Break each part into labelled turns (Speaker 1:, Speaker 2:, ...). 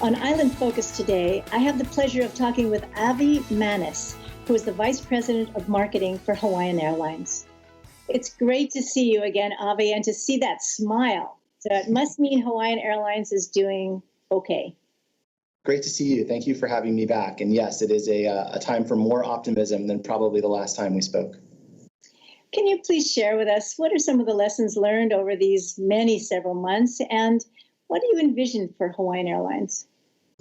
Speaker 1: On Island Focus today, I have the pleasure of talking with Avi Mannis, who is the Vice President of Marketing for Hawaiian Airlines. It's great to see you again, Avi, and to see that smile. So it must mean Hawaiian Airlines is doing okay.
Speaker 2: Great to see you. Thank you for having me back. And yes, it is a time for more optimism than probably the last time we spoke.
Speaker 1: Can you please share with us what are some of the lessons learned over these several months, and what do you envision for Hawaiian Airlines?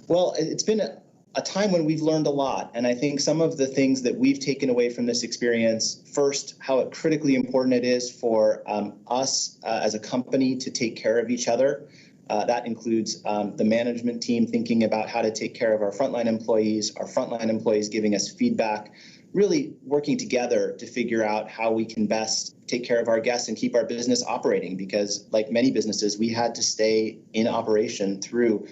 Speaker 2: Well, it's been a time when we've learned a lot. And I think some of the things that we've taken away from this experience, first, how critically important it is for us as a company to take care of each other. That includes the management team thinking about how to take care of our frontline employees giving us feedback, really working together to figure out how we can best take care of our guests and keep our business operating, because like many businesses, we had to stay in operation through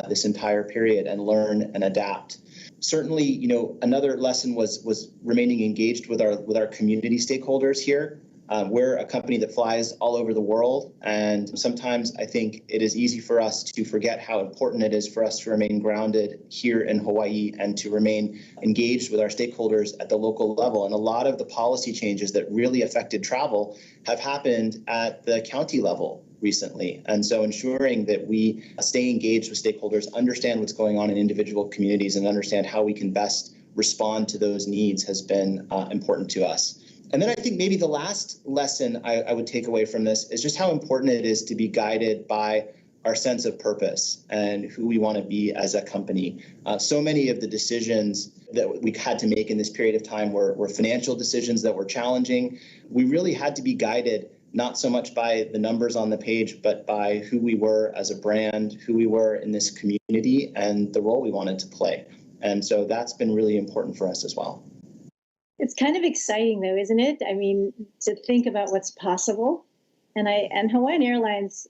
Speaker 2: this entire period and learn and adapt. Certainly, another lesson was remaining engaged with our community stakeholders here. We're a company that flies all over the world, and sometimes I think it is easy for us to forget how important it is for us to remain grounded here in Hawaii and to remain engaged with our stakeholders at the local level. And a lot of the policy changes that really affected travel have happened at the county level recently. And so ensuring that we stay engaged with stakeholders, understand what's going on in individual communities, and understand how we can best respond to those needs has been important to us. And then I think maybe the last lesson I would take away from this is just how important it is to be guided by our sense of purpose and who we want to be as a company. So many of the decisions that we had to make in this period of time were financial decisions that were challenging. We really had to be guided not so much by the numbers on the page, but by who we were as a brand, who we were in this community, and the role we wanted to play. And so that's been really important for us as well.
Speaker 1: It's kind of exciting, though, isn't it? I mean, to think about what's possible. And Hawaiian Airlines,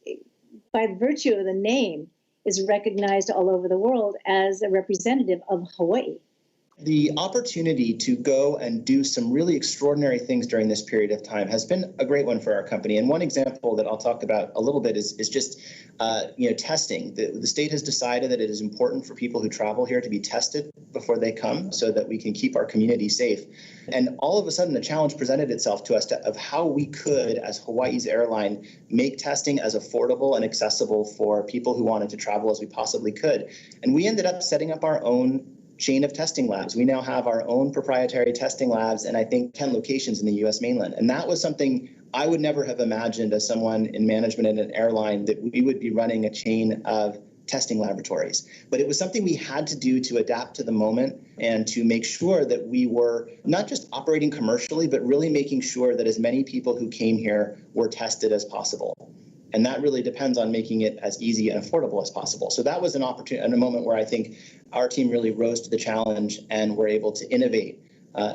Speaker 1: by virtue of the name, is recognized all over the world as a representative of Hawaii.
Speaker 2: The opportunity to go and do some really extraordinary things during this period of time has been a great one for our company. And one example that I'll talk about a little bit is just testing. The state has decided that it is important for people who travel here to be tested before they come so that we can keep our community safe. And all of a sudden, the challenge presented itself to us of how we could, as Hawaii's airline, make testing as affordable and accessible for people who wanted to travel as we possibly could. And we ended up setting up our own chain of testing labs. We now have our own proprietary testing labs, and I think 10 locations in the U.S. mainland. And that was something I would never have imagined as someone in management at an airline, that we would be running a chain of testing laboratories. But it was something we had to do to adapt to the moment and to make sure that we were not just operating commercially, but really making sure that as many people who came here were tested as possible. And that really depends on making it as easy and affordable as possible. So that was an opportunity and a moment where I think our team really rose to the challenge and were able to innovate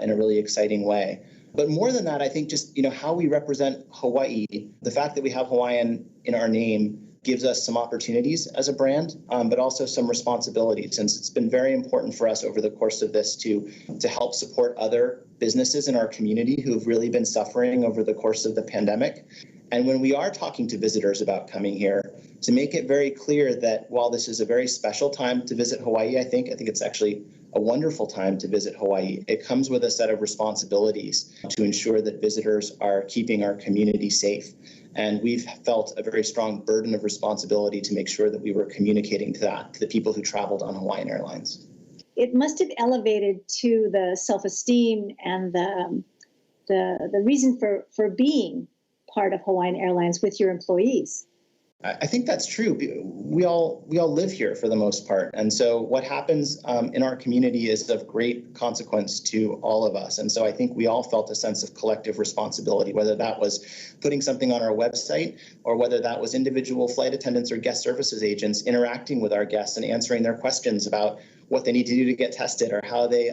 Speaker 2: in a really exciting way. But more than that, I think just how we represent Hawaii, the fact that we have Hawaiian in our name gives us some opportunities as a brand, but also some responsibilities. Since it's been very important for us over the course of this to help support other businesses in our community who have really been suffering over the course of the pandemic. And when we are talking to visitors about coming here, to make it very clear that while this is a very special time to visit Hawaii, I think it's actually a wonderful time to visit Hawaii. It comes with a set of responsibilities to ensure that visitors are keeping our community safe. And we've felt a very strong burden of responsibility to make sure that we were communicating to the people who traveled on Hawaiian Airlines.
Speaker 1: It must have elevated to the self-esteem and the reason for being part of Hawaiian Airlines with your employees.
Speaker 2: I think that's true. We all live here for the most part. And so what happens in our community is of great consequence to all of us. And so I think we all felt a sense of collective responsibility, whether that was putting something on our website or whether that was individual flight attendants or guest services agents interacting with our guests and answering their questions about what they need to do to get tested or how they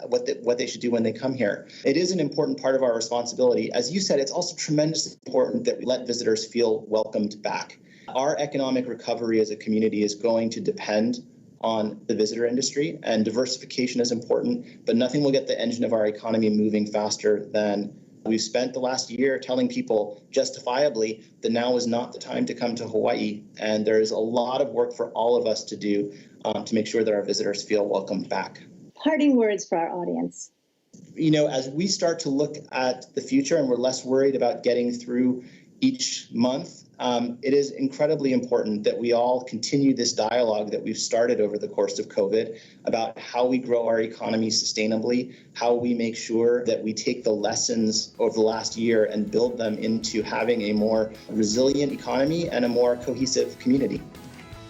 Speaker 2: what they should do when they come here. It is an important part of our responsibility. As you said, it's also tremendously important that we let visitors feel welcomed back. Our economic recovery as a community is going to depend on the visitor industry, and diversification is important, but nothing will get the engine of our economy moving faster than we've spent the last year telling people justifiably that now is not the time to come to Hawaii. And there is a lot of work for all of us to do to make sure that our visitors feel welcome back.
Speaker 1: Parting words for our audience.
Speaker 2: As we start to look at the future and we're less worried about getting through each month, it is incredibly important that we all continue this dialogue that we've started over the course of COVID about how we grow our economy sustainably, how we make sure that we take the lessons of the last year and build them into having a more resilient economy and a more cohesive community.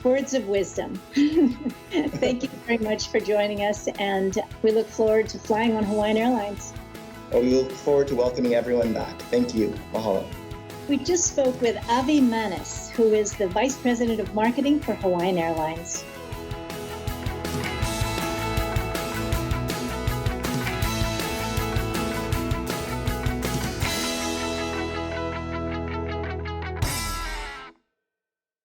Speaker 1: Words of wisdom. Thank you very much for joining us, and we look forward to flying on Hawaiian Airlines.
Speaker 2: We look forward to welcoming everyone back. Thank you. Mahalo.
Speaker 1: We just spoke with Avi Mannis, who is the Vice President of Marketing for Hawaiian Airlines.